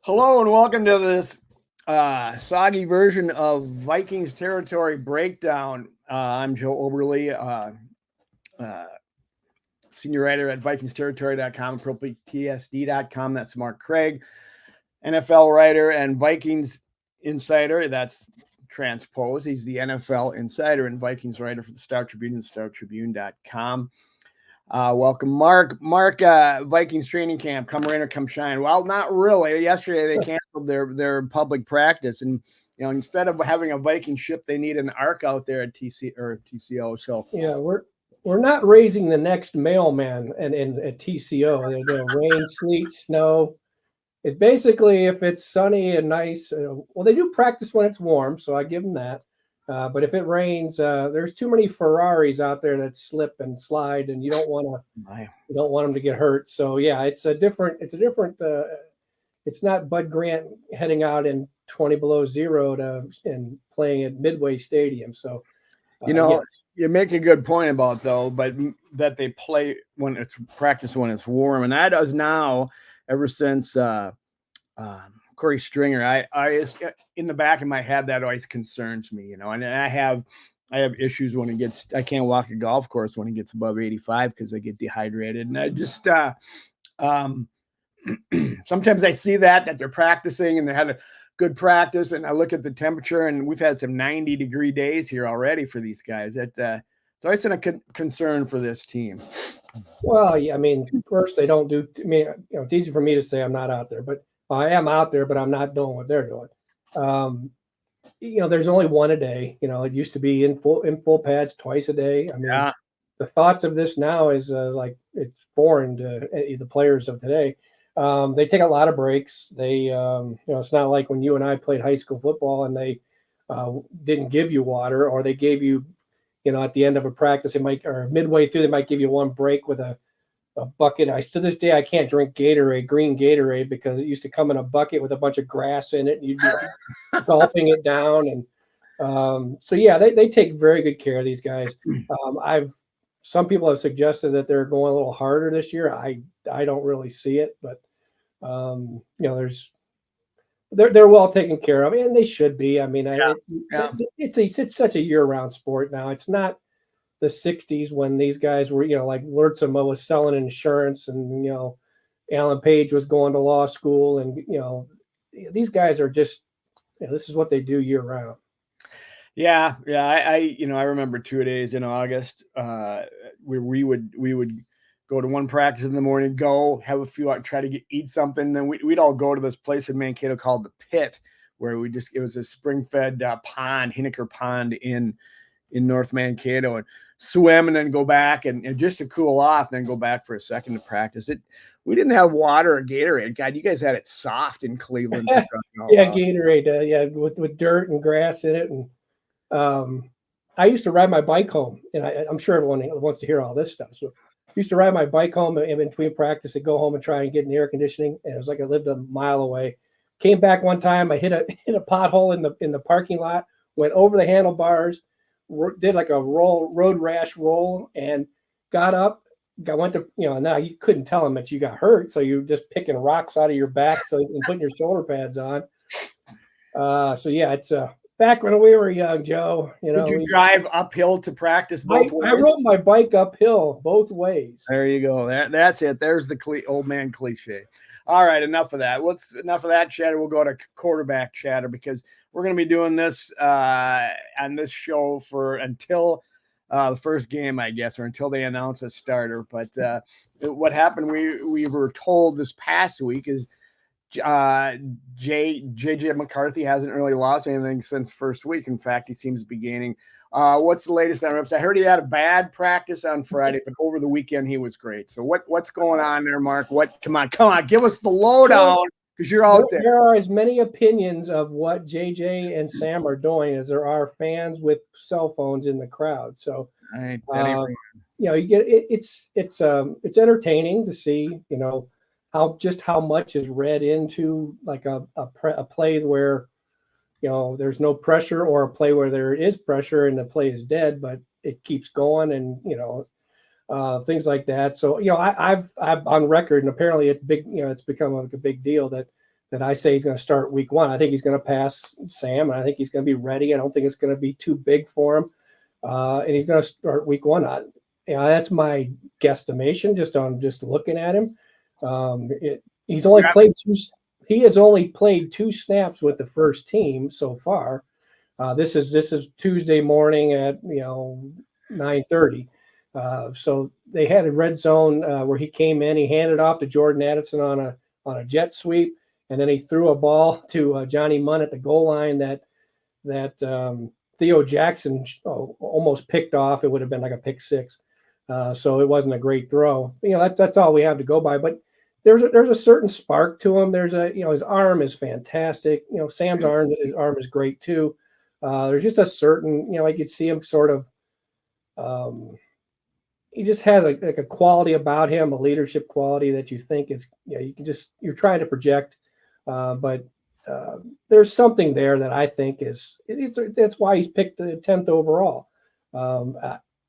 Hello and welcome to this soggy version of Vikings territory breakdown. I'm Joe Oberly, uh, senior writer at VikingsTerritory.com, ProPTSD.com. That's Mark Craig, NFL writer and Vikings insider. That's transpose. He's the NFL insider and Vikings writer for the Star Tribune and StarTribune.com. Welcome, Mark. Mark, Vikings training camp, come rain or come shine. Well, not really. Yesterday they canceled their public practice, and instead of having a Viking ship, they need an ark out there at TCO. So yeah, we're not raising the next mailman and at TCO. The rain, sleet, snow. It's basically if it's sunny and nice. Well, they do practice when it's warm, so I give them that. But if it rains, there's too many Ferraris out there that slip and slide, and you don't want them to get hurt. So yeah, it's a different. It's not Bud Grant heading out in 20 below zero and playing at Midway Stadium. So you make a good point about but that they play when it's practice when it's warm, and that does now ever since Corey Stringer. I in the back of my head that always concerns me, and I have issues when it gets. I can't walk a golf course when it gets above 85 because I get dehydrated, and I just sometimes I see that they're practicing and they had a good practice, and I look at the temperature, and we've had some 90-degree days here already for these guys. So it's a concern for this team. Well, yeah, I mean, first they don't do. I mean, it's easy for me to say I'm not out there, but I am out there, but I'm not doing what they're doing. There's only one a day. It used to be in full pads twice a day. I mean, The thoughts of this now is like it's foreign to the players of today. They take a lot of breaks. They, it's not like when you and I played high school football and they didn't give you water, or they gave you, at the end of a practice, or midway through, they might give you one break with a bucket. To this day, I can't drink green Gatorade, because it used to come in a bucket with a bunch of grass in it. And you'd be gulping it down. And so, yeah, they take very good care of these guys. Some people have suggested that they're going a little harder this year. I don't really see it, but they're well taken care of, and they should be. I mean, it's such a year-round sport now. It's not the 60s when these guys were, like Lurtzema was selling insurance, and Alan Page was going to law school, and these guys are just, this is what they do year-round. Yeah. I remember 2 days in August where we would go to one practice in the morning, go have a few out, try to eat something. Then we'd all go to this place in Mankato called the Pit, where it was a spring-fed pond, Hinneker Pond in North Mankato, and swim and then go back and just to cool off, then go back for a second to practice. We didn't have water or Gatorade. God, you guys had it soft in Cleveland. Yeah, Gatorade, with dirt and grass in it. And I used to ride my bike home, and I'm sure everyone wants to hear all this stuff. So I used to ride my bike home in between practice and go home and try and get in the air conditioning. And it was like I lived a mile away. Came back one time, I hit a pothole in the parking lot, went over the handlebars, did like a road rash roll, and got up. I went to, now you couldn't tell them that you got hurt, so you're just picking rocks out of your back and putting your shoulder pads on. So yeah, it's back when we were young, Joe. Did you drive uphill to practice both ways? I rode my bike uphill both ways. There you go. That's it. There's the old man cliche. All right, enough of that. Enough of that chatter. We'll go to quarterback chatter, because we're going to be doing this on this show for until the first game, I guess, or until they announce a starter. But what happened, we were told this past week, is JJ McCarthy hasn't really lost anything since first week. In fact, he seems to be gaining. What's the latest on reps? I heard he had a bad practice on Friday, but over the weekend he was great. So what's going on there, Mark? Come on, give us the lowdown, because you're out there. There are as many opinions of what JJ and Sam are doing as there are fans with cell phones in the crowd. So you get it's entertaining to see, how much is read into like a play where, there's no pressure, or a play where there is pressure and the play is dead, but it keeps going, and, things like that. So, I'm on record, and apparently it's big, it's become like a big deal that that I say he's going to start week 1. I think he's going to pass Sam, and I think he's going to be ready. I don't think it's going to be too big for him, and he's going to start week 1. That's my guesstimation just looking at him. He's only played two. He has only played 2 snaps with the first team so far. This is Tuesday morning at 9:30. So they had a red zone where he came in. He handed off to Jordan Addison on a jet sweep, and then he threw a ball to Johnny Munn at the goal line that Theo Jackson almost picked off. It would have been like a pick 6. So it wasn't a great throw. That's all we have to go by. But there's a certain spark to him. There's his arm is fantastic. Sam's arm is great too. There's just a certain, I could see him sort of, he just has a quality about him, a leadership quality that you think is, you're trying to project, but there's something there that I think that's why he's picked the 10th overall.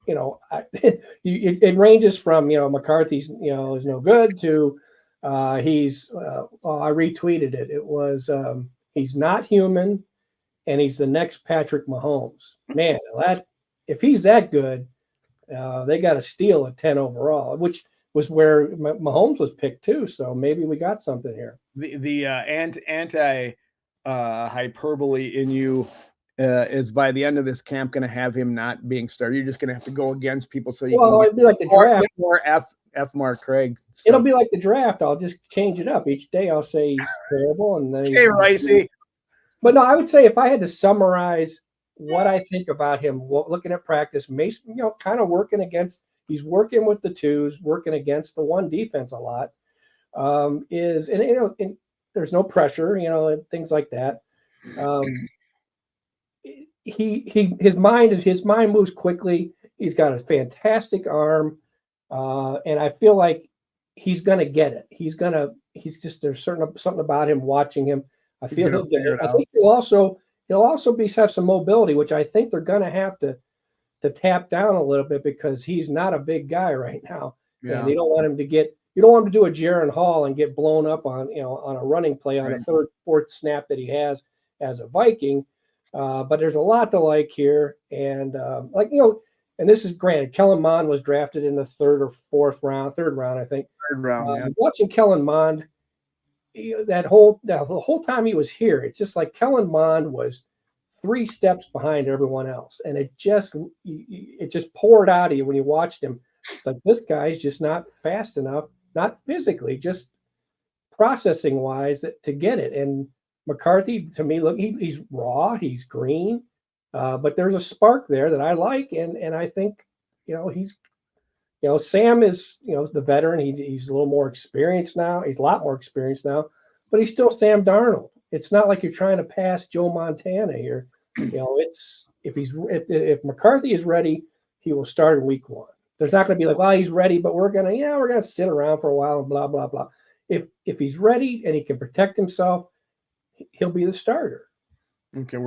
It ranges from, McCarthy's, is no good to, I retweeted it. It was, he's not human and he's the next Patrick Mahomes. Man, if he's that good, they got to steal a 10 overall, which was where Mahomes was picked too. So maybe we got something here. The anti hyperbole in you is by the end of this camp going to have him not being started. You're just going to have to go against people so you can it'd be like the draft. More F Mark Craig stuff. It'll be like the draft. I'll just change it up each day. I'll say he's terrible, and then Ricey. But no, I would say if I had to summarize what I think about him, looking at practice, Mason, kind of working against. He's working with the 2s, working against the 1 defense a lot. And there's no pressure, and things like that. His mind moves quickly. He's got a fantastic arm, and I feel like he's gonna get it. There's something about him watching him. I feel he'll get it. I think he'll also have some mobility, which I think they're gonna have to tap down a little bit because he's not a big guy right now. Yeah. And you don't want him to do a Jaron Hall and get blown up on a running play on a 3rd, 4th snap that he has as a Viking. But there's a lot to like here. And and this is granted, Kellen Mond was drafted in the 3rd or 4th round, 3rd round, I think. 3rd round, yeah. Watching Kellen Mond, the whole time he was here, it's just like Kellen Mond was 3 steps behind everyone else, and it just poured out of you when you watched him. It's like this guy's just not fast enough, not physically, just processing wise to get it. And McCarthy, to me, look, he's raw, he's green, but there's a spark there that I like, and I think he's Sam is the veteran. He's a little more experienced now. He's a lot more experienced now, but he's still Sam Darnold. It's not like you're trying to pass Joe Montana here. It's if McCarthy is ready, he will start in week 1. There's not going to be like, well, he's ready, but we're gonna sit around for a while and blah blah blah. If he's ready and he can protect himself, he'll be the starter. Okay,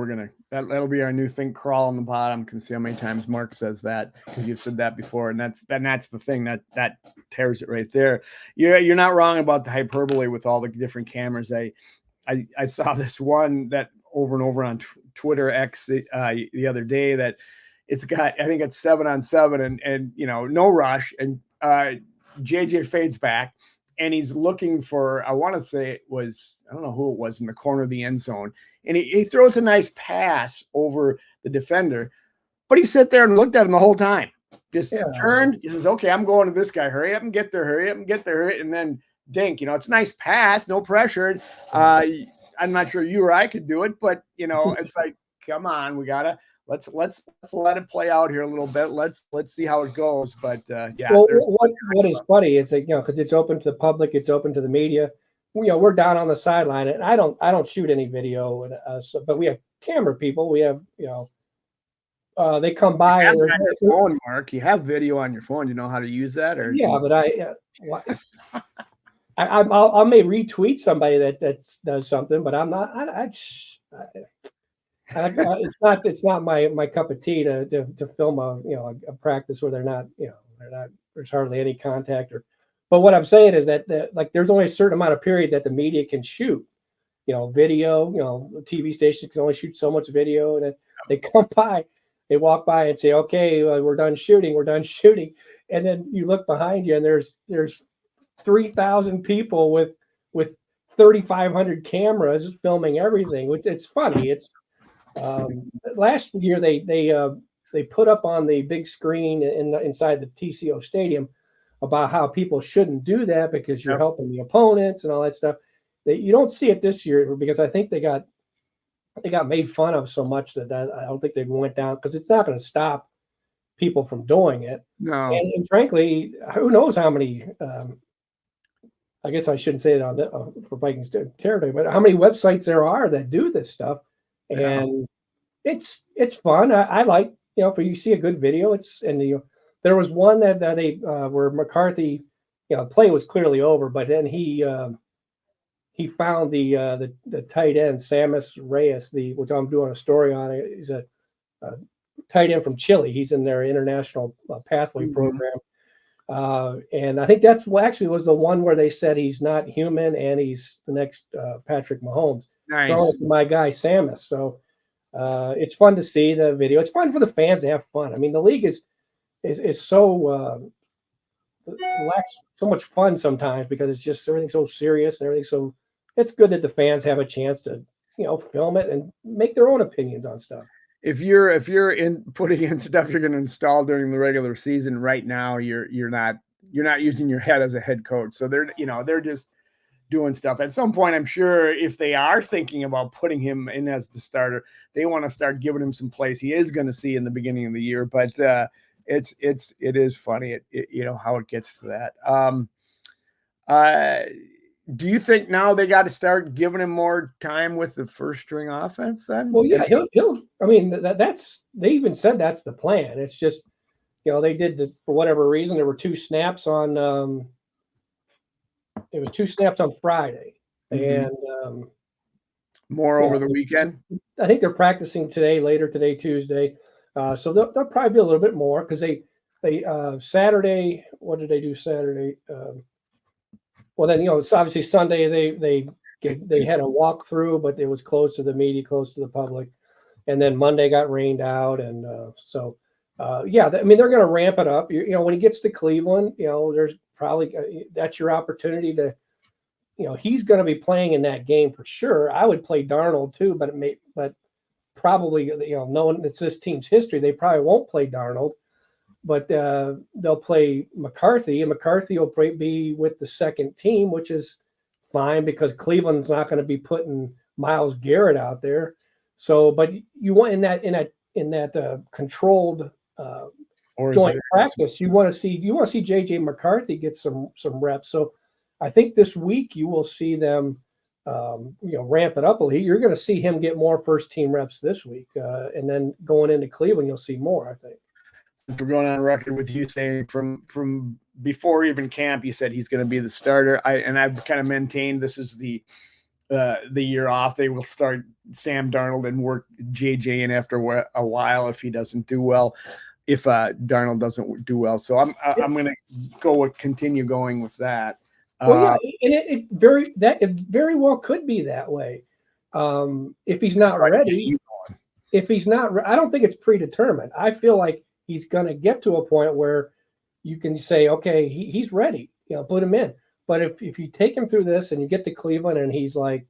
that'll be our new thing. Crawl on the bottom. Can see how many times Mark says that because you've said that before, and that's the thing that tears it right there. You're not wrong about the hyperbole with all the different cameras. I saw this one that over and over on Twitter X the other day that it's got, I think it's 7-on-7 and no rush, and JJ fades back and he's looking for, I want to say it was, I don't know who it was, in the corner of the end zone, and he throws a nice pass over the defender, but he sat there and looked at him the whole time, turned, he says, okay, I'm going to this guy, hurry up and get there, and then dink, it's a nice pass, no pressure. I'm not sure you or I could do it, but it's like, come on, we gotta let's let it play out here a little bit. Let's see how it goes. But yeah. Well, what is funny is that because it's open to the public, it's open to the media. We're down on the sideline, and I don't shoot any video, but we have camera people. We have they come by. You have it on your phone, Mark. You have video on your phone. You know how to use that, or yeah, but I may retweet somebody that does something, but I'm not. It's not my cup of tea to film a practice where they're not there's hardly any contact. But what I'm saying is that like there's only a certain amount of period that the media can shoot, video. The TV station can only shoot so much video, and then they come by, they walk by and say, "Okay, we're done shooting. We're done shooting." And then you look behind you, and there's 3,000 people with 3,500 cameras filming everything. Which it's funny. It's last year they put up on the big screen inside the TCO stadium about how people shouldn't do that because you're helping the opponents and all that stuff. You don't see it this year because I think they got made fun of so much that I don't think they went down, because it's not going to stop people from doing it. No. And frankly, who knows how many, I guess I shouldn't say it on for Vikings territory, but how many websites there are that do this stuff. And it's fun. I like, if you see a good video, there was one that they where McCarthy, play was clearly over, but then he found the tight end, Samus Reyes, which I'm doing a story on. He's a tight end from Chile. He's in their international pathway program. And I think that's actually was the one where they said he's not human and he's the next Patrick Mahomes. Nice. So my guy Samus. So it's fun to see the video. It's fun for the fans to have fun. I mean, the league is so lacks so much fun sometimes because it's just everything's so serious and everything. So it's good that the fans have a chance to film it and make their own opinions on stuff. If you're in putting in stuff you're going to install during the regular season right now, you're not using your head as a head coach. So they're just doing stuff. At some point, I'm sure if they are thinking about putting him in as the starter, they want to start giving him some plays he is going to see in the beginning of the year. But it is funny, how it gets to that. Do you think now they got to start giving him more time with the first string offense then? Well, yeah, he'll. I mean, that's they even said that's the plan. It's just, they did for whatever reason there were 2 snaps on. It was 2 snaps on Friday, and more over the weekend. I think they're practicing later today, Tuesday. So they'll probably be a little bit more because they Saturday. What did they do Saturday? Well, then it's obviously Sunday. They had a walkthrough, but it was closed to the media, closed to the public, and then Monday got rained out, and yeah. I mean, they're going to ramp it up. When he gets to Cleveland, there's probably that's your opportunity to, he's going to be playing in that game for sure. I would play Darnold too, but probably knowing it's this team's history, they probably won't play Darnold. But they'll play McCarthy, and McCarthy will be with the second team, which is fine because Cleveland's not going to be putting Myles Garrett out there. So, but you want in that controlled joint practice, you want to see JJ McCarthy get some reps. So, I think this week you will see them, ramp it up a little. You're going to see him get more first team reps this week, and then going into Cleveland, you'll see more, I think. We're going on record with you saying from before even camp, you said he's going to be the starter. I've kind of maintained this is the year off. They will start Sam Darnold and work JJ in after a while if he doesn't do well, if Darnold doesn't do well. So I'm going to continue going with that. Well, yeah, and it very well could be that way. If he's not ready, I don't think it's predetermined. I feel like he's going to get to a point where you can say, okay, he's ready, put him in. But if you take him through this and you get to Cleveland and he's like,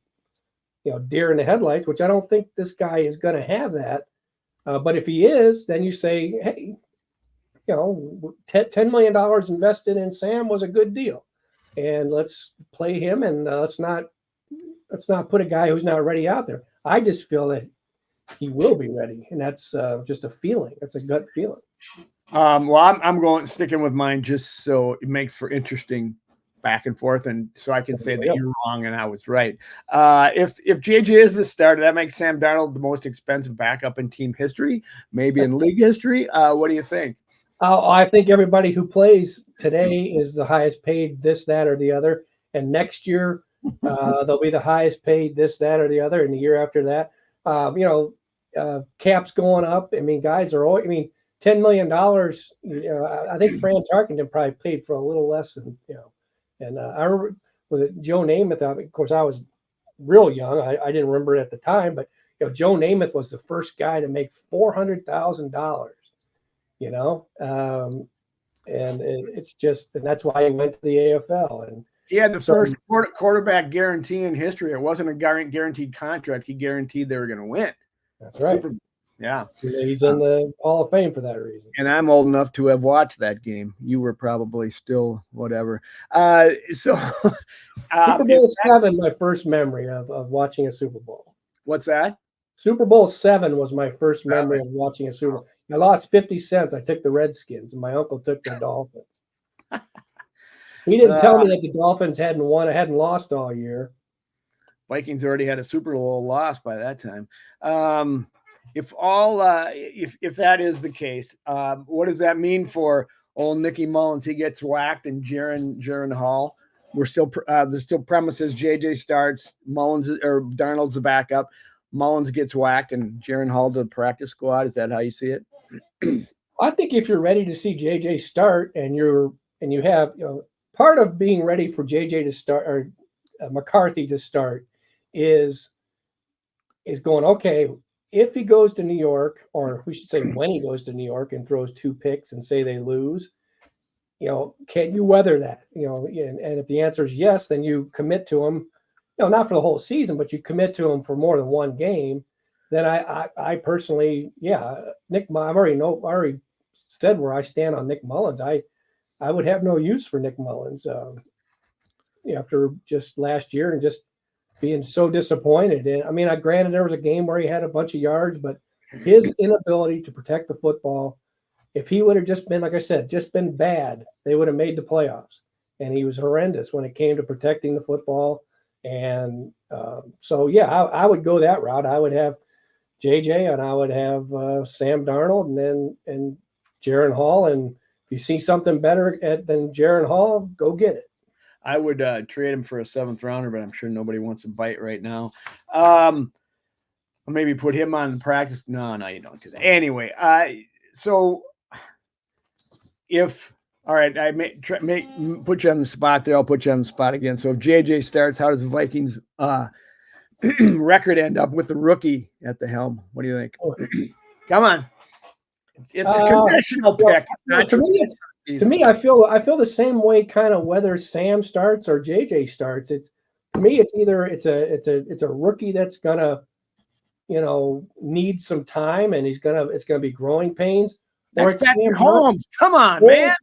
deer in the headlights, which I don't think this guy is going to have that. But if he is, then you say, hey, $10 million invested in Sam was a good deal. And let's play him, and let's not put a guy who's not ready out there. I just feel that he will be ready, and that's just a feeling. That's a gut feeling. Well, I'm sticking with mine just so it makes for interesting back and forth, and so I can say that you're wrong and I was right. If JJ is the starter, that makes Sam Darnold the most expensive backup in team history, maybe in league history. What do you think? I think everybody who plays today is the highest paid this, that, or the other. And next year, they'll be the highest paid this, that, or the other. And the year after that, cap's going up. I mean, guys are always, $10 million. I think Fran Tarkenton probably paid for a little less than, and I remember, was it Joe Namath? Of course, I was real young. I didn't remember it at the time, but Joe Namath was the first guy to make $400,000. And it's just, and that's why he went to the AFL. And he had the first quarterback guarantee in history. It wasn't a guaranteed contract. He guaranteed they were going to win. That's right. Yeah. He's in the Hall of Fame for that reason. And I'm old enough to have watched that game. You were probably still whatever. Super Bowl 7, my first memory of watching a Super Bowl. What's that? Super Bowl 7 was my first memory of watching a Super Bowl. I lost 50 cents. I took the Redskins, and my uncle took the Dolphins. He didn't tell me that the Dolphins hadn't lost all year. Vikings already had a Super Bowl loss by that time. If that is the case, what does that mean for old Nicky Mullins? He gets whacked, and Jaron Hall. There's still premises. JJ starts. Mullins or Darnold's the backup. Mullins gets whacked, and Jaron Hall to the practice squad. Is that how you see it? I think if you're ready to see JJ start, and you have part of being ready for JJ to start or McCarthy to start is going, okay, if he goes to New York, or we should say when he goes to New York and throws 2 picks and say they lose, can you weather that? And if the answer is yes, then you commit to him, not for the whole season, but you commit to him for more than one game. Then I personally, Nick, I've already said where I stand on Nick Mullins. I would have no use for Nick Mullins after just last year and just being so disappointed. And I mean, granted there was a game where he had a bunch of yards, but his inability to protect the football, if he would have just been, like I said, just been bad, they would have made the playoffs. And he was horrendous when it came to protecting the football. And I would go that route. I would have JJ, and I would have Sam Darnold, and Jaron Hall. And if you see something better than Jaron Hall, go get it. I would trade him for a 7th rounder, but I'm sure nobody wants to bite right now. Or maybe put him on practice. No, you don't do that. Anyway, so all right, I may put you on the spot there. I'll put you on the spot again. So if JJ starts, how does the Vikings record end up with the rookie at the helm? What do you think? Come on. It's a conditional pick. To me, I feel the same way kind of whether Sam starts or JJ starts. To me, it's either it's a rookie that's gonna, need some time and it's gonna be growing pains. Or it's Sam Holmes. Come on, man.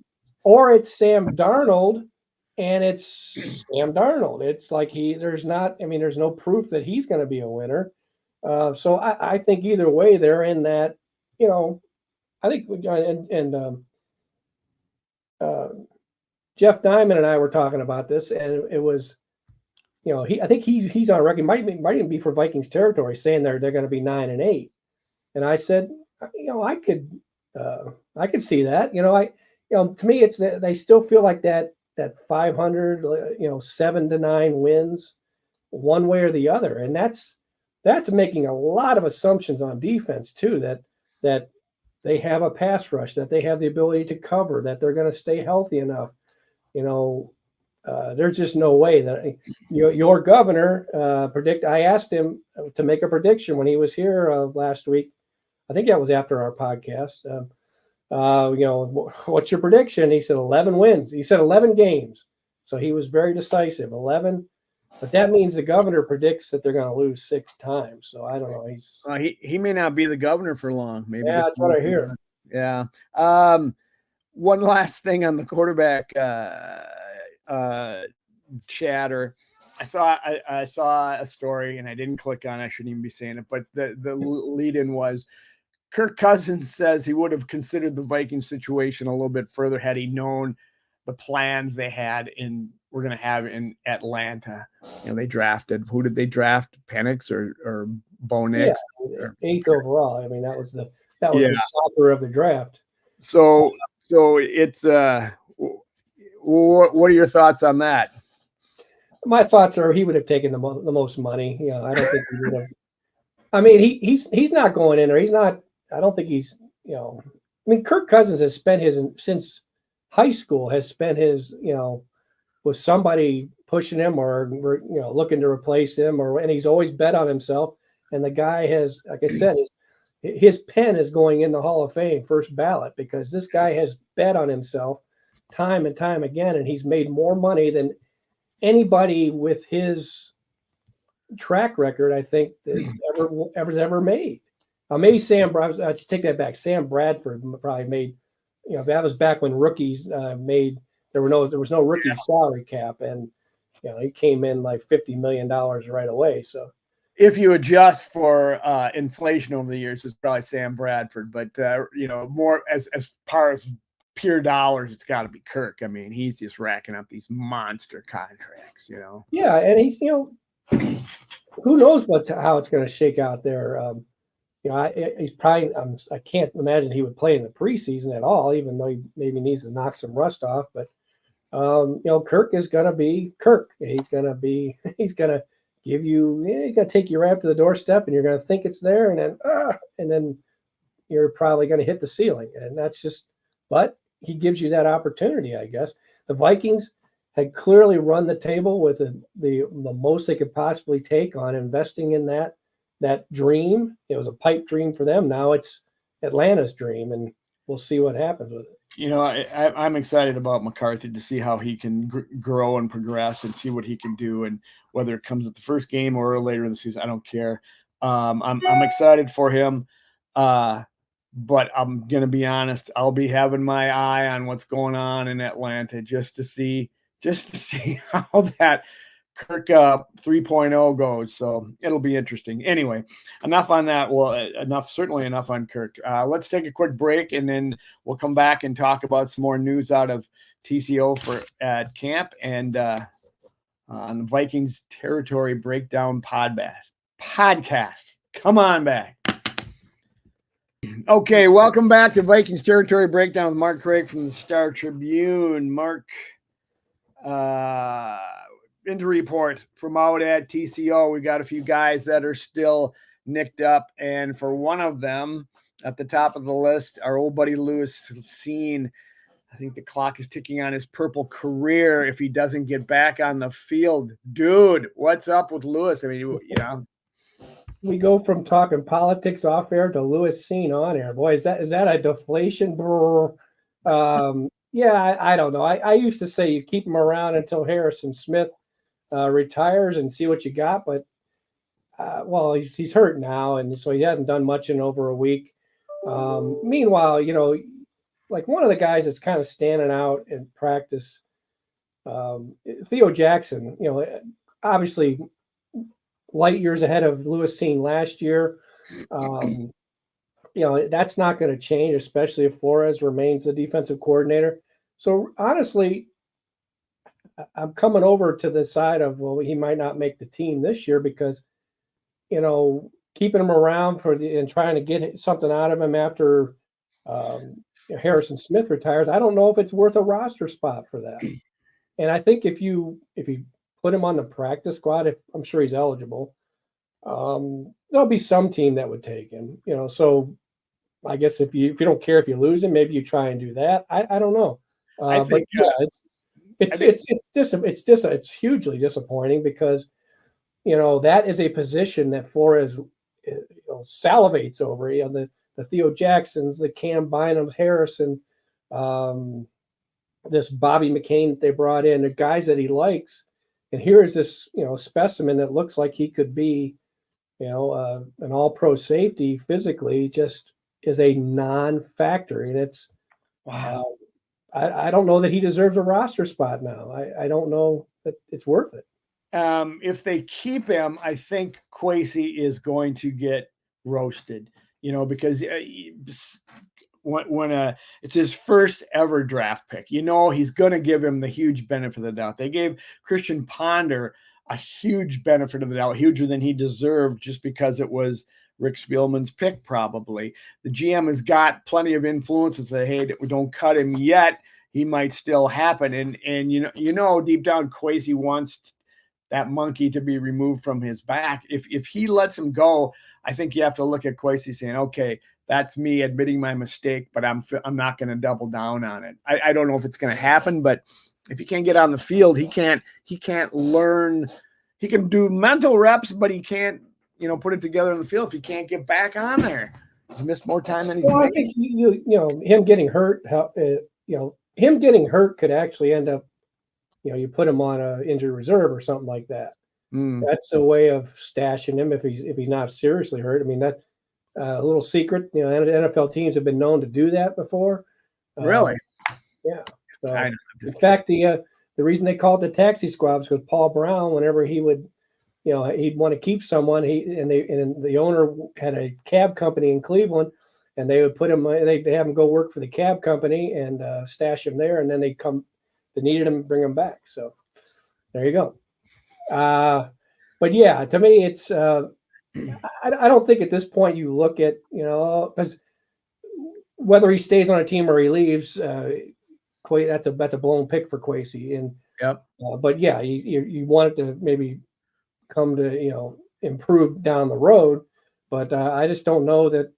Or it's Sam Darnold, and it's Sam Darnold. It's like there's no proof that he's going to be a winner. So I think either way they're in that, I think, Jeff Diamond and I were talking about this, and it was, I think he's on record, might even be for Vikings territory, saying they're going to be 9-8. And I said, I could see that. To me, it's they still feel like that 500, 7-9 wins one way or the other. And that's making a lot of assumptions on defense too, that they have a pass rush, that they have the ability to cover, that they're going to stay healthy enough. There's just no way that your governor I asked him to make a prediction when he was here last week. I think that was after our podcast. What's your prediction? He said 11 wins. He said 11 games. So he was very decisive, 11. But that means the governor predicts that they're going to lose 6 times. So I don't know. He may not be the governor for long. Maybe that's what I hear. Yeah. One last thing on the quarterback chatter. I saw a story and I didn't click on it. I shouldn't even be saying it, but the lead-in was Kirk Cousins says he would have considered the Vikings situation a little bit further had he known the plans they had we're going to have in Atlanta. They drafted, who did they draft? Penix or Bo Nix? Yeah, 8th overall. I mean, that was the soccer of the draft. So it's what are your thoughts on that? My thoughts are he would have taken the most money. I don't think he would have. I mean, he's not going in there. He's not. I don't think he's. I mean, Kirk Cousins has spent since high school has spent his with somebody pushing him or looking to replace him, and he's always bet on himself. And the guy has, like I said, his pen is going in the Hall of Fame first ballot because this guy has bet on himself time and time again, and he's made more money than anybody with his track record, I think, that ever made. Maybe I should take that back. Sam Bradford probably made, that was back when rookies made. There was no rookie salary cap, and he came in like $50 million right away. So if you adjust for inflation over the years, it's probably Sam Bradford. But more as far as pure dollars, it's got to be Kirk. I mean, he's just racking up these monster contracts. Yeah, and he's who knows how it's going to shake out there. He's probably. I can't imagine he would play in the preseason at all, even though he maybe needs to knock some rust off. But Kirk is going to be Kirk. He's going to give you. He's going to take you right up to the doorstep, and you're going to think it's there, and then you're probably going to hit the ceiling, and that's just. But he gives you that opportunity, I guess. The Vikings had clearly run the table with the most they could possibly take on investing in that dream. It was a pipe dream for them. Now it's Atlanta's dream, and we'll see what happens with it. I'm excited about McCarthy to see how he can grow and progress and see what he can do, and whether it comes at the first game or later in the season, I don't care. I'm excited for him, but I'm gonna be honest. I'll be having my eye on what's going on in Atlanta just to see how that Kirk 3.0 goes. So it'll be interesting. Anyway, enough on that. Well, certainly enough on Kirk. Let's take a quick break, and then we'll come back and talk about some more news out of TCO at camp and on the Vikings territory breakdown podcast. Come on back. Okay, welcome back to Vikings territory breakdown with Mark Craig from the Star Tribune. Mark, injury report from out at TCO. We got a few guys that are still nicked up, and for one of them at the top of the list, our old buddy Lewis Cine. I think the clock is ticking on his purple career if he doesn't get back on the field. Dude, what's up with Lewis? I mean, we go from talking politics off air to Lewis Cine on air. Boy, is that a deflation? Yeah, I don't know. I used to say you keep him around until Harrison Smith retires and see what you got. But, well, he's hurt now, and so he hasn't done much in over a week. Meanwhile, like one of the guys that's kind of standing out in practice, Theo Jackson, obviously light years ahead of Lewis Cine last year. That's not going to change, especially if Flores remains the defensive coordinator. So honestly, I'm coming over to the side of, well, he might not make the team this year because, keeping him around and trying to get something out of him after Harrison Smith retires, I don't know if it's worth a roster spot for that. And I think if you put him on the practice squad, I'm sure he's eligible, there'll be some team that would take him. So I guess if you don't care if you lose him, maybe you try and do that. I don't know. I think, it's hugely disappointing because that is a position that Flores salivates over. The Theo Jacksons, the Cam Bynums, Harrison, this Bobby McCain that they brought in, the guys that he likes. And here is this, specimen that looks like he could be, an all-pro safety physically, just is a non-factor. And it's, wow. I don't know that he deserves a roster spot now. I don't know that it's worth it. If they keep him, I think Kwesi is going to get roasted, because when it's his first ever draft pick, he's going to give him the huge benefit of the doubt. They gave Christian Ponder a huge benefit of the doubt, huger than he deserved, just because it was Rick Spielman's pick. Probably the GM has got plenty of influence and say, hey, don't cut him yet. He might still happen. And deep down, Kwesi wants that monkey to be removed from his back. If he lets him go, I think you have to look at Kwesi saying, okay, that's me admitting my mistake, but I'm not going to double down on it. I don't know if it's going to happen, but if he can't get on the field, he can't learn. He can do mental reps, but he can't, put it together in the field if he can't get back on there. He's missed more time than he's made. I think him getting hurt, him getting hurt could actually end up, you put him on a injured reserve or something like that. That's a way of stashing him if he's not seriously hurt. I mean, that a little secret. NFL teams have been known to do that before. Really? Yeah. So, in fact, the reason they called it the taxi squad was because Paul Brown, whenever he would, he'd want to keep someone, and the owner had a cab company in Cleveland, and they would put him, they'd have him go work for the cab company and stash him there, and then they needed him, bring him back. So there you go. But yeah, to me, it's I don't think at this point you look at, because whether he stays on a team or he leaves, that's a blown pick for Kwesi. And yep. But yeah, you want it to maybe come to improve down the road, but I just don't know that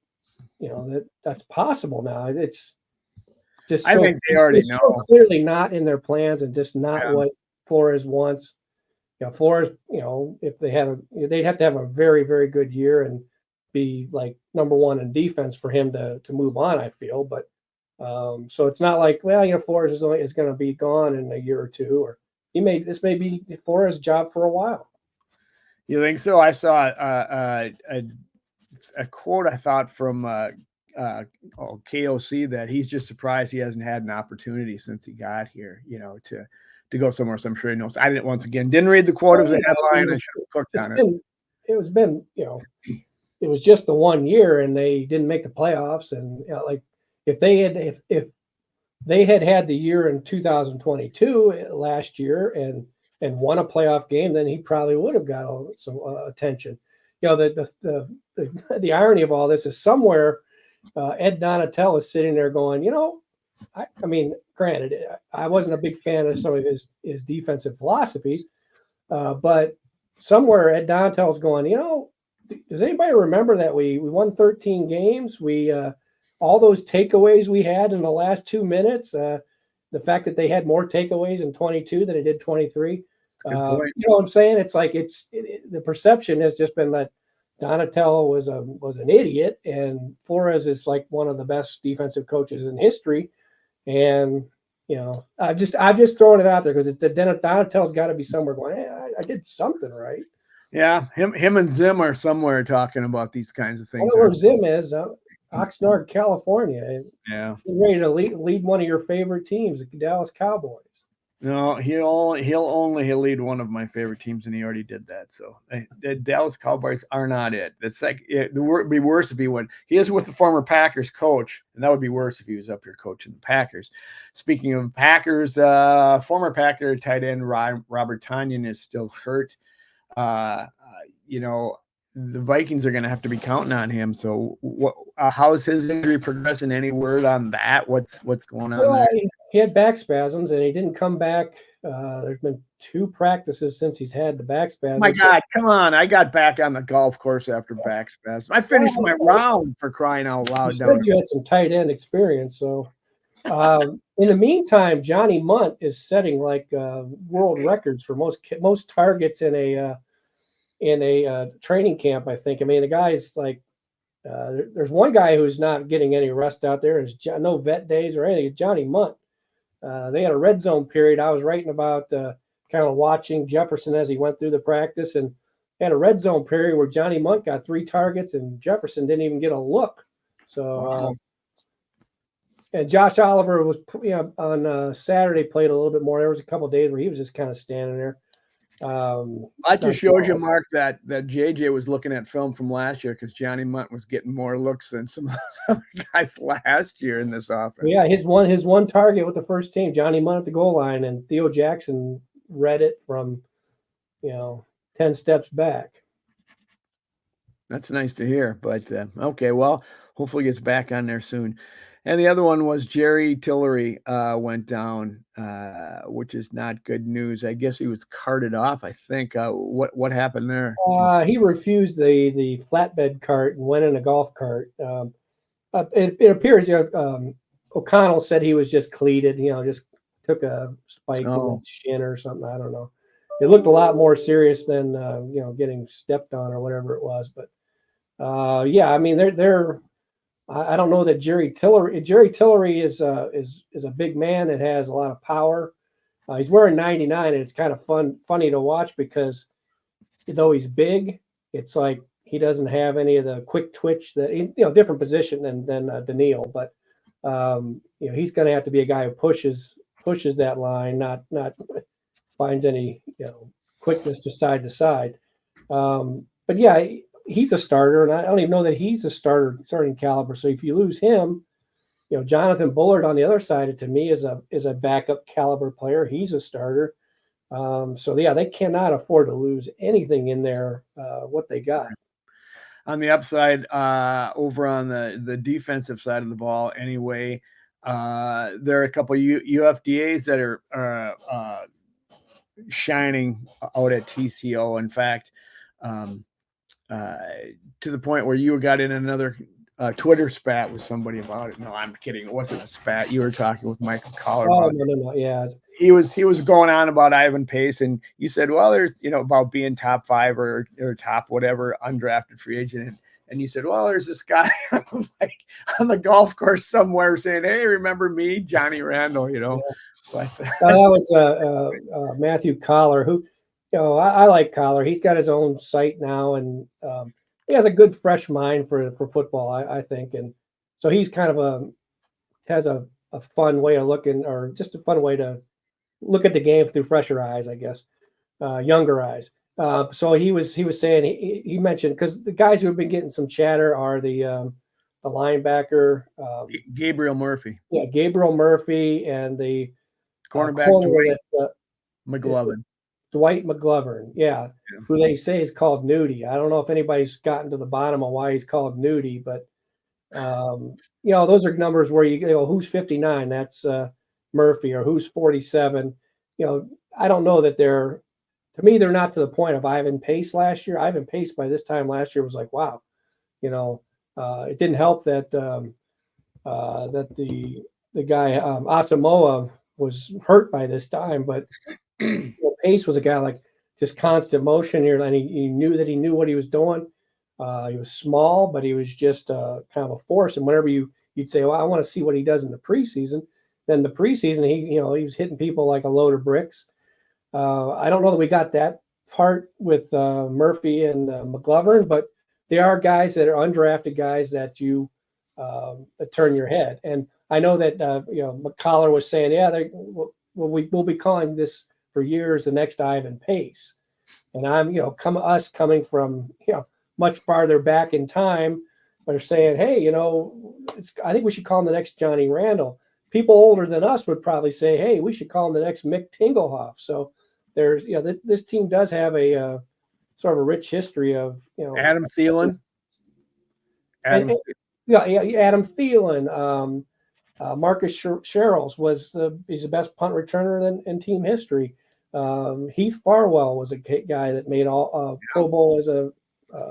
that's possible now. It's just I think they already know. So clearly not in their plans and just not what Flores wants. Flores, if they'd have to have a very, very good year and be like number one in defense for him to move on, I feel. But so it's not like, Flores is going to be gone in a year or two, or this may be Flores' job for a while. You think so? I saw a quote I thought from KOC that he's just surprised he hasn't had an opportunity since he got here, to go somewhere. So I'm sure he knows. I didn't read the quote as a headline. I should have clicked on it. It was just the 1 year, and they didn't make the playoffs. And like if they had the year in 2022 last year and won a playoff game, then he probably would have got some attention. The irony of all this is somewhere Ed Donatel is sitting there going, I mean, granted, I wasn't a big fan of some of his defensive philosophies, but somewhere Ed Donatel is going, does anybody remember that we won 13 games? We all those takeaways we had in the last 2 minutes, the fact that they had more takeaways in 22 than they did 23. You know what I'm saying? It's like the perception has just been that Donatel was an idiot, and Flores is like one of the best defensive coaches in history. And I've just thrown it out there because Donatel's got to be somewhere going, hey, I did something right. Yeah, him and Zim are somewhere talking about these kinds of things. I don't know where Zim is, Oxnard, California. Yeah, he's ready to lead one of your favorite teams, the Dallas Cowboys. No, he'll lead one of my favorite teams, and he already did that. So the Dallas Cowboys are not it. It's like it would be worse if he went. He is with the former Packers coach, and that would be worse if he was up here coaching the Packers. Speaking of Packers, former Packer tight end Robert Tonyan is still hurt. The Vikings are going to have to be counting on him. So, how's his injury progressing? Any word on that? What's going on there? He had back spasms, and he didn't come back. There's been 2 practices since he's had the back spasms. My God, come on! I got back on the golf course after back spasms. I finished my round, for crying out loud. You said you had some tight end experience, so. In the meantime, Johnny Munt is setting like world records for most targets in a training camp, I think. I mean, the guy's like, there's one guy who's not getting any rest out there. There's no vet days or anything. Johnny Munt. They had a red zone period. I was writing about kind of watching Jefferson as he went through the practice, and had a red zone period where Johnny Munt got 3 targets and Jefferson didn't even get a look. So, and Josh Oliver was on Saturday played a little bit more. There was a couple of days where he was just kind of standing there. That just shows you, Mark, that JJ was looking at film from last year, because Johnny Munt was getting more looks than some of the guys last year in this offense. Yeah, his one target with the first team, Johnny Munt at the goal line, and Theo Jackson read it from 10 steps back. That's nice to hear. But okay, well, hopefully he gets back on there soon. And the other one was Jerry Tillery went down, which is not good news. I guess he was carted off, I think. What happened there? He refused the flatbed cart and went in a golf cart. It appears O'Connell said he was just cleated, just took a spike in the shin or something. I don't know. It looked a lot more serious than getting stepped on or whatever it was. But yeah, I mean they're I don't know that Jerry Tillery is a big man that has a lot of power. He's wearing 99, and it's kind of funny to watch because though he's big, it's like he doesn't have any of the quick twitch that different position than Daniil, but he's going to have to be a guy who pushes that line, not finds any quickness to side. But yeah, he's a starter, and I don't even know that he's a starting caliber. So if you lose him, Jonathan Bullard on the other side, to me, is a backup caliber player. He's a starter. So yeah, they cannot afford to lose anything in there. What they got on the upside, over on the defensive side of the ball, anyway, there are a couple UFDAs that are shining out at TCO. In fact, to the point where you got in another Twitter spat with somebody about it. No, I'm kidding. It wasn't a spat. You were talking with Michael Collar. Oh, no. Yeah. He was going on about Ivan Pace, and you said, well, there's, about being top 5 or top whatever undrafted free agent. And you said, well, there's this guy like on the golf course somewhere saying, hey, remember me, Johnny Randall, Yeah. But that was Matthew Collar, who, I like Collar. He's got his own site now, and he has a good fresh mind for football, I think. And so he's kind of has a fun way of looking, or just a fun way to look at the game through fresher eyes, I guess, younger eyes. So he was saying, he mentioned, because the guys who have been getting some chatter are the linebacker, Gabriel Murphy. Yeah, Gabriel Murphy, and the cornerback Dwight McGlovern, yeah, who they say is called Nudie. I don't know if anybody's gotten to the bottom of why he's called Nudie, but those are numbers where you go, who's 59? That's Murphy, or who's 47? I don't know that they're not to the point of Ivan Pace last year. Ivan Pace by this time last year was like, wow, it didn't help that that the guy Asamoah was hurt by this time, but Pace was a guy like just constant motion here, and he knew what he was doing. He was small, but he was just kind of a force. And whenever you'd say, well, I want to see what he does in the preseason, then the preseason he was hitting people like a load of bricks. I don't know that we got that part with Murphy and McGlovern, but there are guys that are undrafted guys that you that turn your head. And I know that McCollar was saying, yeah, we'll be calling this for years the next Ivan Pace. And I'm coming from much farther back in time, they're saying, hey, I think we should call him the next Johnny Randall. People older than us would probably say, hey, we should call him the next Mick Tingelhoff. So there's this team does have a sort of a rich history of Adam Thielen. Adam Thielen. Marcus Sherrills he's the best punt returner in team history. Heath Farwell was a guy that made all Pro Bowl as a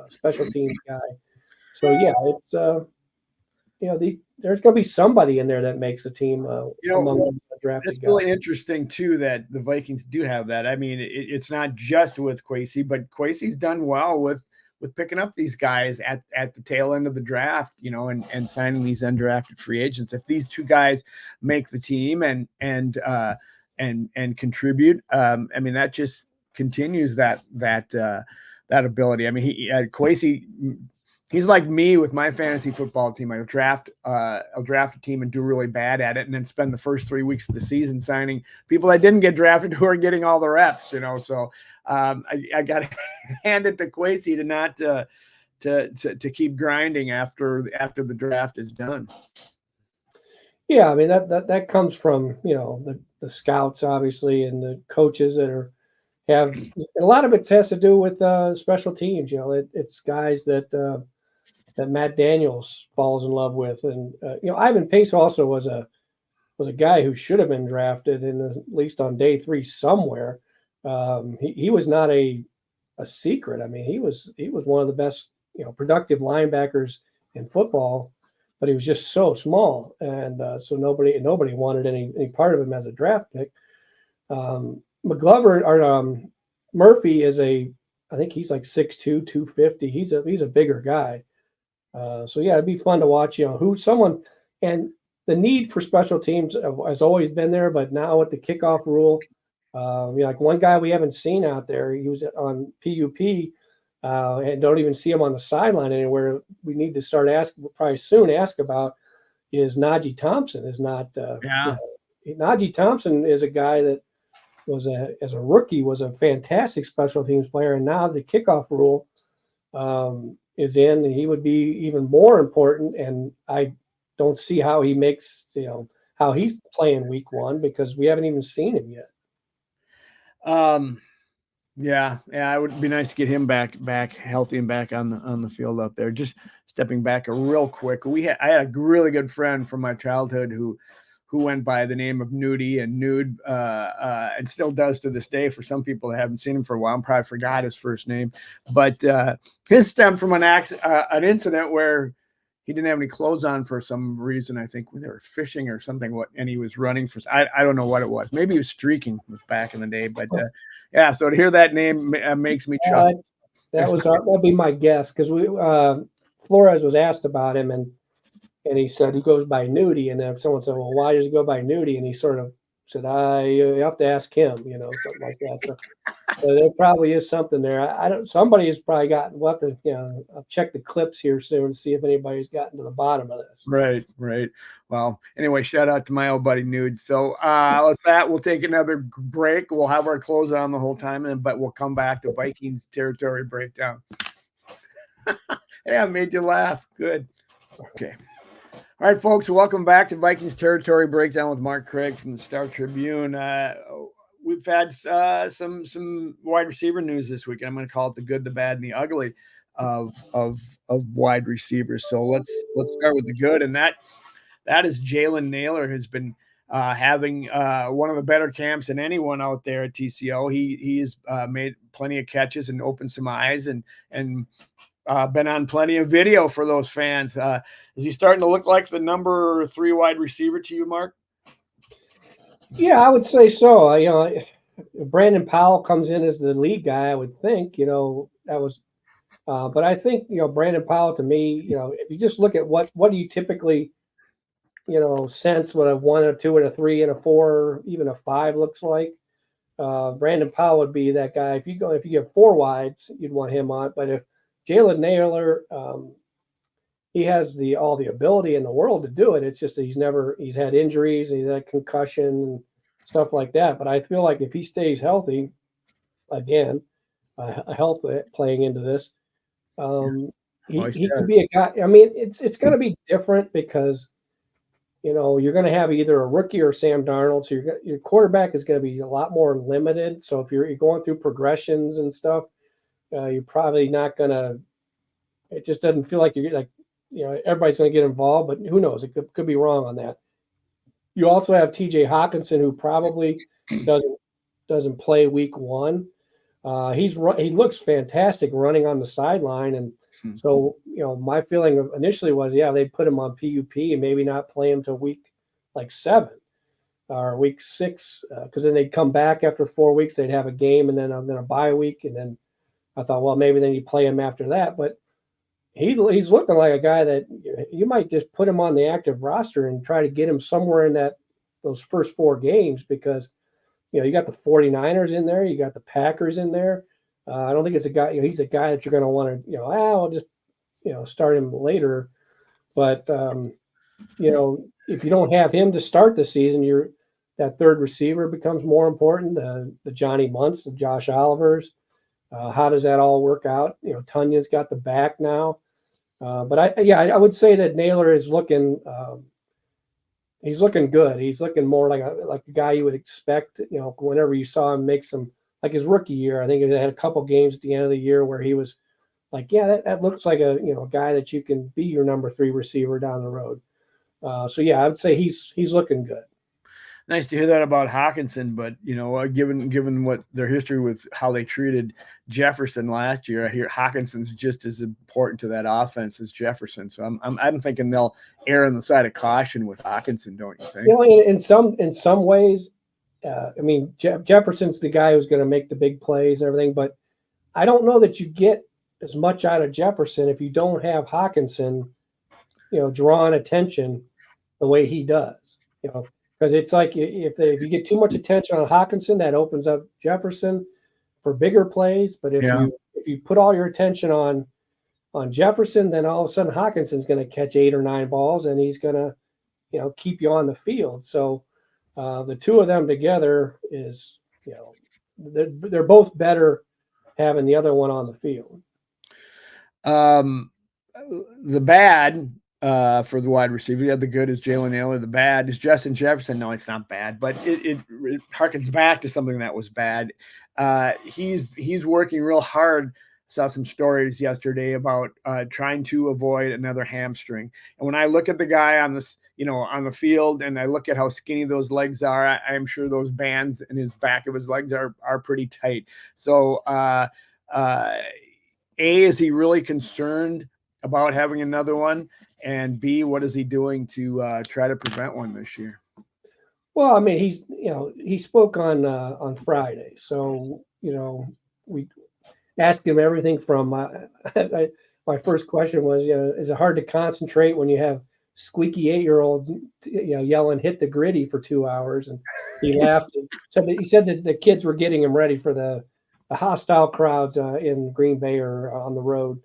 special teams guy. So yeah, it's there's going to be somebody in there that makes a team among the drafted it's guys. Really interesting too that the Vikings do have that. I mean, it's not just with Kwesi, but Kwesi's done well with picking up these guys at the tail end of the draft, and signing these undrafted free agents. If these two guys make the team and contribute, I mean, that just continues that ability. I mean, Kwesi, he's like me with my fantasy football team. I'll draft a team and do really bad at it, and then spend the first 3 weeks of the season signing people that didn't get drafted who are getting all the reps. So I got to hand it to Kwesi to not to keep grinding after the draft is done. Yeah, I mean that comes from the scouts obviously, and the coaches that have a lot of it has to do with special teams. It's guys that Matt Daniels falls in love with, and Ivan Pace also was a guy who should have been drafted at least on day 3 somewhere. He was not a secret. I mean, he was one of the best productive linebackers in football but he was just so small, and so nobody wanted any part of him as a draft pick. McGlover or Murphy is I think he's like 6'2", 250. He's a bigger guy. So yeah, it'd be fun to watch. And the need for special teams has always been there, but now with the kickoff rule, like one guy we haven't seen out there, he was on PUP, and don't even see him on the sideline anywhere. We need to start probably soon ask about is Najee Thompson. Najee Thompson is a guy that as a rookie was a fantastic special teams player, and now the kickoff rule is in, and he would be even more important. And I don't see how he makes how he's playing week one because we haven't even seen him yet. Yeah, it would be nice to get him back healthy and back on the field out there. Just stepping back real quick, I had a really good friend from my childhood who went by the name of Nudie and Nude, and still does to this day. For some people that haven't seen him for a while, and probably forgot his first name, but his stemmed from an incident where he didn't have any clothes on for some reason. I think when they were fishing or something. And he was running for. I don't know what it was. Maybe he was streaking back in the day. But yeah, so to hear that name makes me chuckle. That'd be my guess because Flores was asked about him and he said he goes by Nudie, and then someone said, "Well, why does he go by Nudie?" And he sort of said, "You have to ask him," something like that. So there probably is something there. Somebody has probably gotten. We'll have to, I'll check the clips here soon and see if anybody's gotten to the bottom of this. Right. Well, anyway, shout out to my old buddy Nude. So with that, we'll take another break. We'll have our clothes on the whole time, but we'll come back to Vikings territory breakdown. Hey, I made you laugh. Good. Okay. All right, folks, welcome back to Vikings Territory Breakdown with Mark Craig from the Star Tribune. We've had some wide receiver news this week. I'm going to call it the good, the bad, and the ugly of wide receivers. So let's start with the good, and that is Jalen Nailor has been having one of the better camps than anyone out there at TCO. He's made plenty of catches and opened some eyes and been on plenty of video for those fans. Is he starting to look like the number 3 wide receiver to you, Mark? Yeah, I would say so. Brandon Powell comes in as the lead guy, I would think, that was, but I think, Brandon Powell to me, if you just look at what do you typically, sense what a 1, a 2, and a 3, and a 4, even a 5 looks like. Brandon Powell would be that guy. If you get 4 wides, you'd want him on. But if Jalen Nailor, he has all the ability in the world to do it. It's just that he's had injuries, he's had concussion and stuff like that. But I feel like if he stays healthy, again, health playing into this, he could be a guy. I mean, it's going to be different because you're going to have either a rookie or Sam Darnold, so your quarterback is going to be a lot more limited. So if you're going through progressions and stuff, you're probably not going to. It just doesn't feel like you're like. Everybody's going to get involved, but who knows? It could be wrong on that. You also have T.J. Hawkinson, who probably doesn't play week 1. He looks fantastic running on the sideline, and so my feeling initially was, they put him on PUP and maybe not play him till week 7 or week 6, because then they'd come back after 4 weeks. They'd have a game and then a bye week, and then I thought, well, maybe then you play him after that, but. He's looking like a guy that you might just put him on the active roster and try to get him somewhere in those first 4 games because, you got the 49ers in there. You got the Packers in there. I don't think it's a guy, he's a guy that you're going to want to, I'll just, start him later. But, if you don't have him to start the season, that third receiver becomes more important. The Johnny Munts, the Josh Olivers. How does that all work out? Tunya's got the back now. But I would say that Nailor is looking he's looking good. He's looking more like a guy you would expect, whenever you saw him make some, like his rookie year. I think he had a couple games at the end of the year where he was like, that looks like a guy that you can be your number 3 receiver down the road. So I would say he's looking good. Nice to hear that about Hawkinson, but given what their history with how they treated Jefferson last year, I hear Hawkinson's just as important to that offense as Jefferson. So I'm thinking they'll err on the side of caution with Hawkinson, don't you think? In some ways, I mean Jefferson's the guy who's going to make the big plays and everything, but I don't know that you get as much out of Jefferson if you don't have Hawkinson, drawing attention the way he does. Because it's like if you get too much attention on Hawkinson, that opens up Jefferson for bigger plays. But if you put all your attention on Jefferson, then all of a sudden Hawkinson's going to catch 8 or 9 balls and he's going to keep you on the field. So the two of them together is they're both better having the other one on the field. The bad for the wide receiver, you have the good is Jalen Naylor. The bad is Justin Jefferson. No, it's not bad, but it harkens back to something that was bad. He's working real hard. Saw some stories yesterday about trying to avoid another hamstring. And when I look at the guy on this, on the field, and I look at how skinny those legs are, I'm sure those bands in his back of his legs are pretty tight. So, is he really concerned about having another one? And B, what is he doing to try to prevent one this year? Well, I mean, he spoke on Friday, so we asked him everything from my first question was, is it hard to concentrate when you have squeaky 8-year-olds yelling "hit the Griddy" for 2 hours? And he laughed and said that the kids were getting him ready for the hostile crowds in Green Bay or on the road.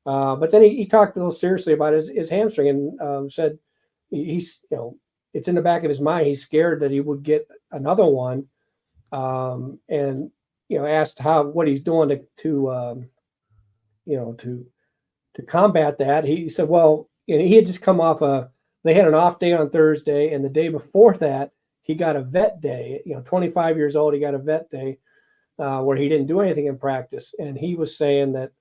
But then he talked a little seriously about his hamstring and said he's it's in the back of his mind. He's scared that he would get another one, and asked what he's doing to combat that. He said, well, he had just come off they had an off day on Thursday, and the day before that he got a vet day. 25 years old, he got a vet day where he didn't do anything in practice, and he was saying that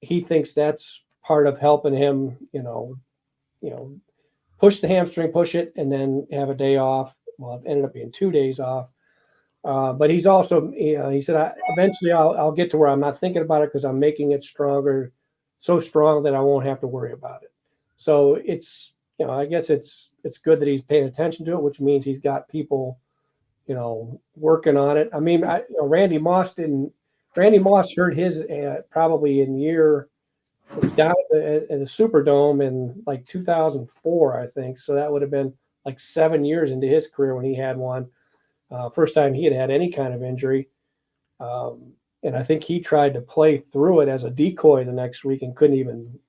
he thinks that's part of helping him, push the hamstring, push it, and then have a day off. Well, it ended up being 2 days off. But he's also, he said, eventually I'll get to where I'm not thinking about it because I'm making it stronger, so strong that I won't have to worry about it. So it's, I guess it's good that he's paying attention to it, which means he's got people, working on it. I mean, Randy Moss hurt his probably in year, it was down at the Superdome in like 2004, I think. So that would have been like 7 years into his career when he had one. First time he had any kind of injury. And I think he tried to play through it as a decoy the next week and couldn't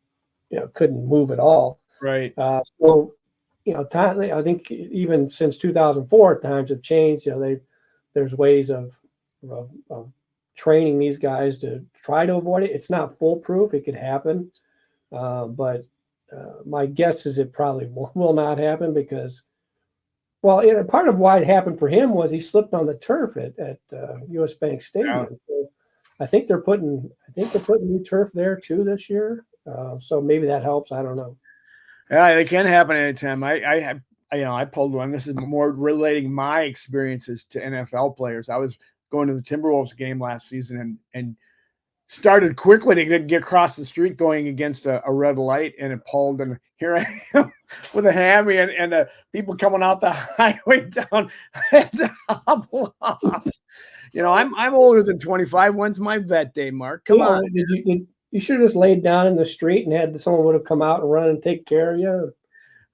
move at all. Right. So, I think even since 2004, times have changed. There's ways of training these guys to try to avoid it. It's not foolproof. It could happen. But my guess is it probably will not happen because, well, part of why it happened for him was he slipped on the turf at US Bank Stadium. Yeah. So I think they're putting new turf there too this year. So maybe that helps. I don't know. Yeah, it can happen anytime. I pulled one. This is more relating my experiences to NFL players. I was going to the Timberwolves game last season and started quickly to get across the street going against a red light, and it pulled, and here I am with a hammy and people coming off the highway down to hobble off. I'm older than 25. When's my vet day, Mark? Come on. You should have just laid down in the street and had someone would have come out and run and take care of you.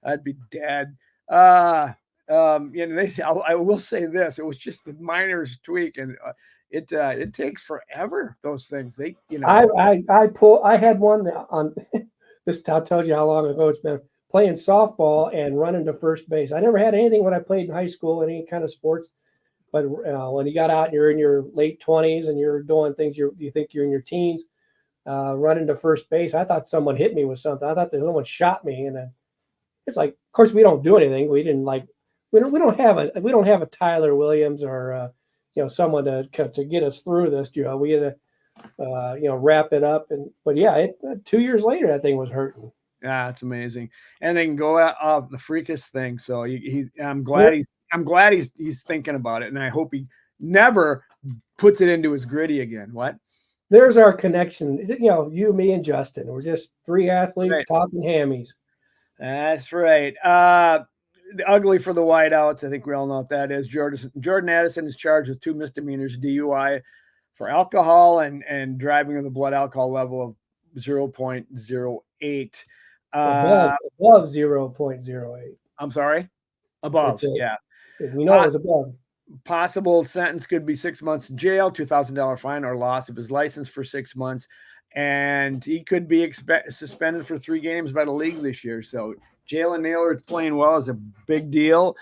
I'd be dead. I will say this: it was just the minor's tweak, and it takes forever. Those things, I had one on this. Tells you how long ago it's been playing softball and running to first base. I never had anything when I played in high school, any kind of sports. But when you got out and you're in your late 20s and you're doing things you think you're in your teens, running to first base, I thought someone hit me with something. I thought that someone shot me, and then it's like, of course, we don't do anything. We didn't we don't have a Tyler Williams or someone to get us through this. We had to wrap it up, but yeah, 2 years later that thing was hurting. Yeah, it's amazing, and they can go off the freakish thing. So I'm glad he's thinking about it, and I hope he never puts it into his Griddy again. What? There's our connection. You know, you, me, and Justin. We're just three athletes talking hammies. That's right. The ugly for the wideouts. I think we all know what that is. Jordan Addison is charged with 2 misdemeanors: DUI for alcohol and driving with a blood alcohol level of 0.08. Above 0.08. I'm sorry? Above. Yeah. We know it was above. Possible sentence could be 6 months in jail, $2,000 fine, or loss of his license for 6 months. And he could be suspended for 3 games by the league this year. So Jalen Naylor playing well is a big deal.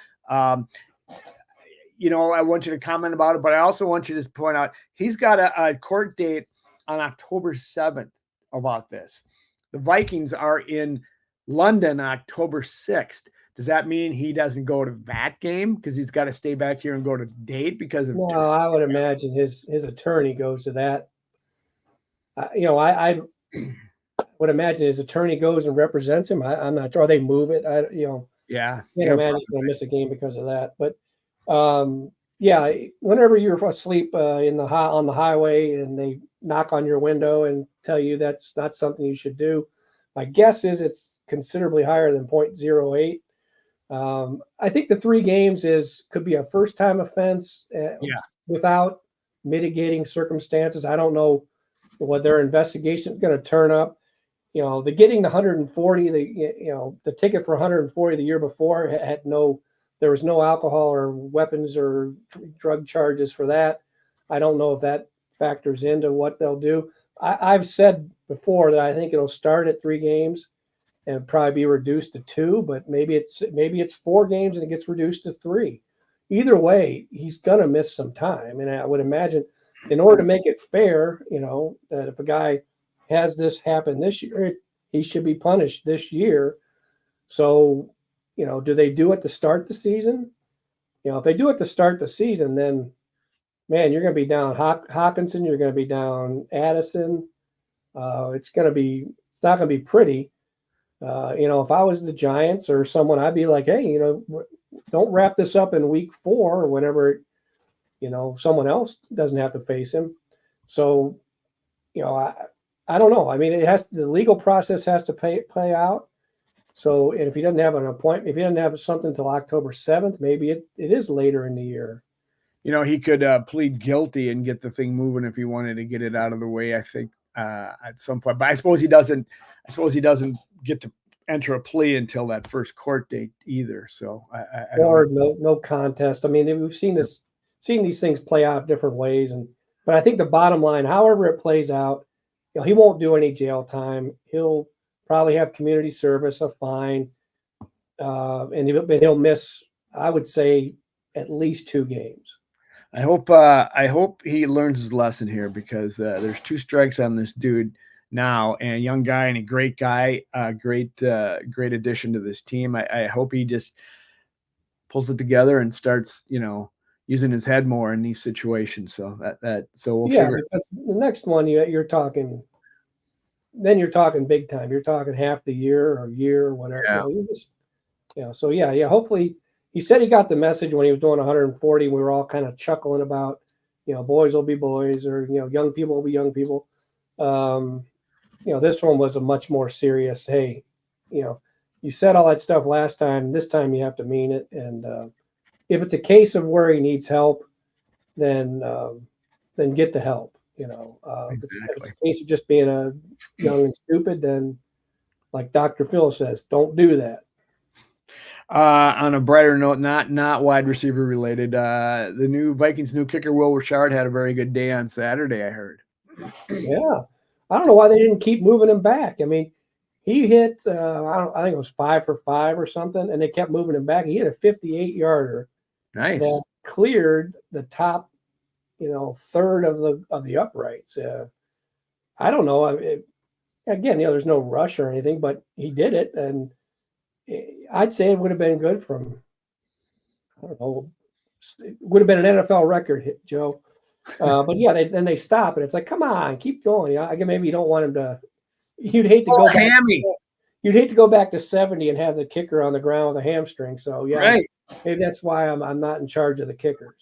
You know, I want you to comment about it, but I also want you to point out he's got a court date on October 7th about this. The Vikings are in London October 6th. Does that mean he doesn't go to that game because he's got to stay back here and go to date because of? No, I would imagine his attorney goes to that. You know, I would imagine his attorney goes and represents him. I'm not sure. Or they move it. Yeah. Can't imagine he's going to miss a game because of that. But yeah, whenever you're asleep on the highway and they knock on your window and tell you that's not something you should do, my guess is it's considerably higher than 0.08. I think the 3 games could be a first-time offense without mitigating circumstances. I don't know what their investigation is going to turn up. You know, the getting the 140, the ticket for 140 the year before there was no alcohol or weapons or drug charges for that. I don't know if that factors into what they'll do. I've said before that I think it'll start at 3 games and probably be reduced to 2, but maybe it's 4 games and it gets reduced to 3. Either way, he's gonna miss some time, and I would imagine in order to make it fair, you know, that if a guy has this happen this year, he should be punished this year. So, you know, do they do it to start the season? You know, if they do it to start the season, then man, you're going to be down Hawkinson, you're going to be down Addison. It's not going to be pretty. You know, if I was the Giants or someone, I'd be like, hey, you know, don't wrap this up in week 4 or whenever, you know, someone else doesn't have to face him. So, you know, I don't know. I mean, the legal process has to play out. So, and if he doesn't have an appointment, if he doesn't have something till October 7th, maybe it is later in the year. You know, he could plead guilty and get the thing moving if he wanted to get it out of the way, I think, at some point. But I suppose he doesn't get to enter a plea until that first court date either. So or no contest. I mean, we've seen these things play out different ways, but I think the bottom line, however it plays out, you know, he won't do any jail time. He'll probably have community service, a fine, and he'll miss, I would say, at least 2 games. I hope he learns his lesson here because there's 2 strikes on this dude now, and a young guy and a great guy, great addition to this team. I hope he just pulls it together and starts, you know, using his head more in these situations. So we'll figure it. Because the next one you're talking big time. You're talking half the year or year or whatever. Yeah. You know, so hopefully he said he got the message when he was doing 140. We were all kind of chuckling about, you know, boys will be boys, or, you know, young people will be young people. You know, this one was a much more serious, hey, you know, you said all that stuff last time. This time you have to mean it. And if it's a case of where he needs help, then get the help. You know, exactly. If it's a case of just being a young and stupid, then, like Dr. Phil says, don't do that. On a brighter note, not wide receiver related, the new Vikings new kicker Will Richard had a very good day on Saturday, I heard. Yeah, I don't know why they didn't keep moving him back. I mean, he hit I think it was 5 for 5 or something, and they kept moving him back. He hit a 58-yarder. Nice. That cleared the top, you know, third of the uprights. I don't know. Again, you know, there's no rush or anything, but he did it, and I'd say it would have been good from, I don't know, it would have been an NFL record hit, Joe. But yeah, then they stop, and it's like, come on, keep going. Yeah, maybe you don't want him to. You'd hate to go back. you'd hate to go back to 70 and have the kicker on the ground with a hamstring. So yeah, Right. maybe that's why I'm not in charge of the kickers.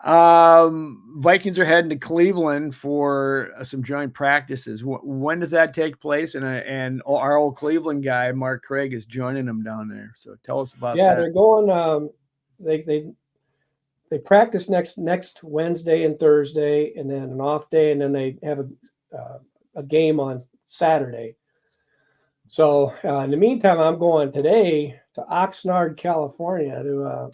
Vikings are heading to Cleveland for some joint practices. When does that take place? And our old Cleveland guy, Mark Craig, is joining them down there. So tell us about that. Yeah, they're going. They practice next Wednesday and Thursday, and then an off day, and then they have a game on Saturday. So in the meantime, I'm going today to Oxnard, California, to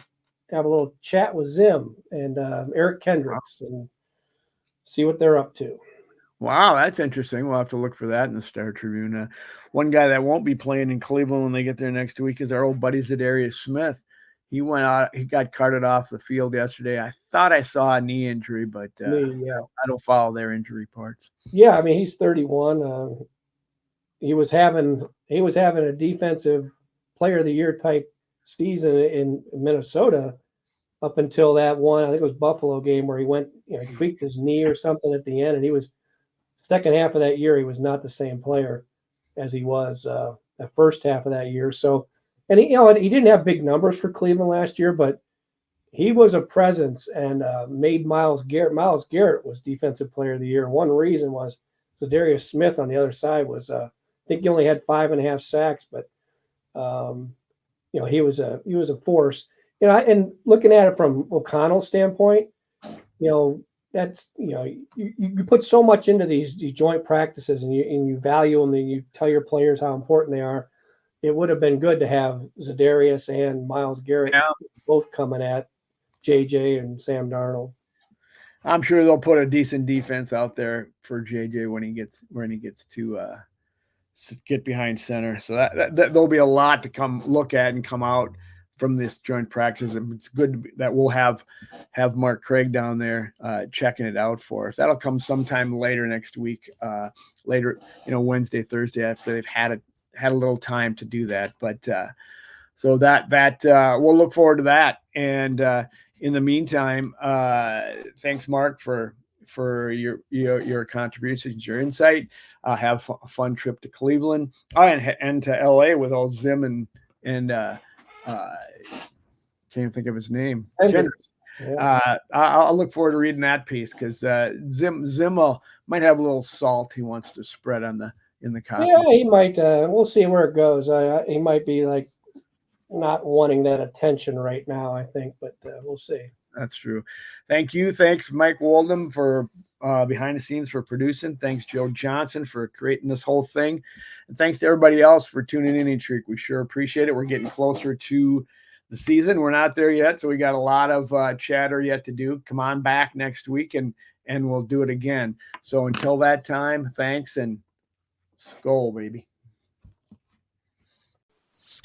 have a little chat with Zim and Eric Kendricks and see what they're up to. Wow, that's interesting. We'll have to look for that in the Star Tribune. One guy that won't be playing in Cleveland when they get there next week is our old buddy Zadarius Smith. He went out. He got carted off the field yesterday. I thought I saw a knee injury, but I don't follow their injury parts. Yeah, I mean he's 31. He was having a defensive player of the year type season in Minnesota up until that one, I think it was Buffalo game where he went, tweaked his knee or something at the end, and he was second half of that year he was not the same player as he was the first half of that year. So, and he didn't have big numbers for Cleveland last year, but he was a presence and made Myles Garrett. Myles Garrett was defensive player of the year. One reason was Zadarius Smith on the other side was I think he only had 5.5 sacks, but he was a force. And looking at it from O'Connell's standpoint, that's you put so much into these joint practices, and you value them, and you tell your players how important they are. It would have been good to have Zadarius and Myles Garrett both coming at JJ and Sam Darnold. I'm sure they'll put a decent defense out there for JJ when he gets to get behind center. So that there'll be a lot to come look at and come out from this joint practice. And it's good that we'll have Mark Craig down there checking it out for us. That'll come sometime later next week, Wednesday, Thursday, after they've had a little time to do that. But so that we'll look forward to that. And in the meantime, thanks, Mark, for your contributions, your insight. Have a fun trip to Cleveland and to LA with old Zim and can't think of his name. Yeah. I'll look forward to reading that piece because Zim might have a little salt he wants to spread in the copy. Yeah, he might. We'll see where it goes. He might be like not wanting that attention right now, I think, but we'll see. That's true. Thank you. Thanks, Mike Waldem, for behind the scenes for producing. Thanks, Joe Johnson, for creating this whole thing. And thanks to everybody else for tuning in each week. We sure appreciate it. We're getting closer to the season. We're not there yet, so we got a lot of chatter yet to do. Come on back next week, and we'll do it again. So until that time, thanks, and skol, baby. Skol.